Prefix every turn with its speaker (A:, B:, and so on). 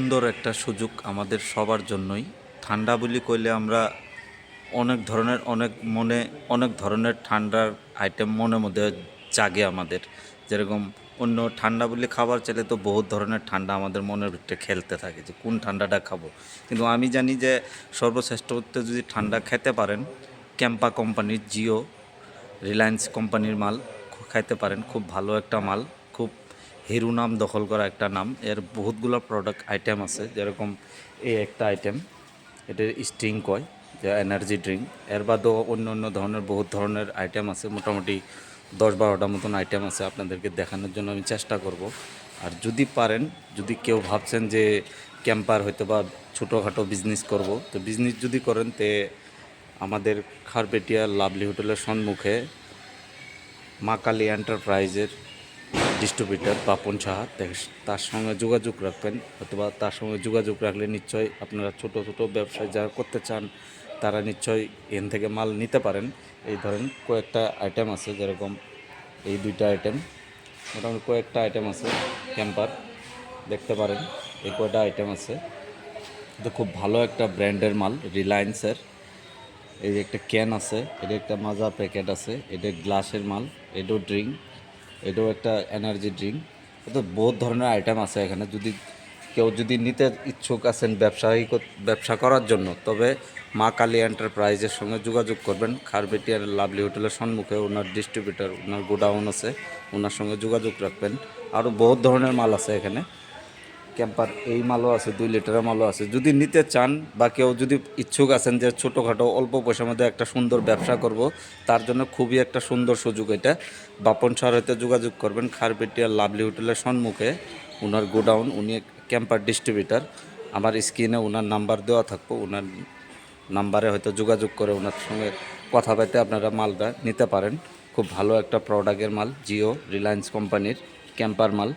A: সুন্দর একটা সুযোগ আমাদের সবার জন্যই। ঠান্ডা বুলি কইলে আমরা অনেক ধরনের ঠান্ডার আইটেম মনের মধ্যে জাগে আমাদের। যেরকম অন্য ঠান্ডা বুলি খাবার চাইলে তো বহুত ধরনের ঠান্ডা আমাদের মনের ভিতরে খেলতে থাকে যে কোন ঠান্ডাটা খাবো। কিন্তু আমি জানি যে সর্বশ্রেষ্ঠ হতে যদি ঠান্ডা খেতে পারেন, ক্যাম্পা কোম্পানির জিও রিলায়েন্স কোম্পানির মাল খাইতে পারেন। খুব ভালো একটা মাল, খুব হিরো নাম দখল করা একটা নাম। এর বহুতগুলো প্রোডাক্ট আইটেম আছে, যেরকম এই একটা আইটেম, এটার স্টিং কয় যা এনার্জি ড্রিঙ্ক। এর বাদেও অন্য অন্য ধরনের বহুত ধরনের আইটেম আছে, মোটামুটি 10-12টা মতন আইটেম আছে। আপনাদেরকে দেখানোর জন্য আমি চেষ্টা করব। আর যদি পারেন, যদি কেউ ভাবছেন যে ক্যাম্পার হয়তো বা ছোটোখাটো বিজনেস করব, তো বিজনেস যদি করেন তে আমাদের খারপেটিয়া লাভলি হোটেলের সম্মুখে মা কালী এন্টারপ্রাইজের ডিস্ট্রিবিউটর বাপন সাহা, তার সঙ্গে যোগাযোগ রাখবেন। অথবা তার সঙ্গে যোগাযোগ রাখলে নিশ্চয়ই আপনারা ছোট ছোট ব্যবসায় যারা করতে চান তারা নিশ্চয়ই এখান থেকে মাল নিতে পারেন। এই ধরেন কয়েকটা আইটেম আছে, যেরকম এই দুইটা আইটেম, মোটামুটি কয়েকটা আইটেম আছে ক্যাম্পার, দেখতে পারেন এই কয়টা আইটেম আছে। এটা খুব ভালো একটা ব্র্যান্ডের মাল, রিলায়েন্সের। এই যে একটা ক্যান আছে, এটা একটা মাজা প্যাকেট আছে, এটা গ্লাসের মাল, এটাও ড্রিঙ্ক, এটাও একটা এনার্জি ড্রিঙ্ক। তো বহুত ধরনের আইটেম আছে এখানে। কেউ যদি নিতে ইচ্ছুক আছেন ব্যবসা করার জন্য, তবে মা কালী এন্টারপ্রাইজের সঙ্গে যোগাযোগ করবেন। খারবেটিয়ার লাভলি হোটেলের সম্মুখে ওনার ডিস্ট্রিবিউটর, ওনার গোডাউন আছে, ওনার সঙ্গে যোগাযোগ রাখবেন। আরও বহুত ধরনের মাল আছে এখানে। ক্যাম্পার এই মালও আছে, 2 লিটারের মালও আছে। যদি নিতে চান বা কেউ যদি ইচ্ছুক আছেন যে ছোটোখাটো অল্প পয়সার মধ্যে একটা সুন্দর ব্যবসা করব, তার জন্য খুবই একটা সুন্দর সুযোগ এটা। বাপন সার হইতে যোগাযোগ করবেন, খারপেটিয়া লাভলি হোটেলের সম্মুখে ওনার গোডাউন, উনি ক্যাম্পার ডিস্ট্রিবিউটার। আমার স্ক্রিনে ওনার নাম্বার দেওয়া থাকবো, ওনার নাম্বারে হয়তো যোগাযোগ করে ওনার সঙ্গে কথা বলতে আপনারা মালটা নিতে পারেন। খুব ভালো একটা প্রোডাক্টের মাল, জিও রিলায়েন্স কোম্পানির ক্যাম্পার মাল।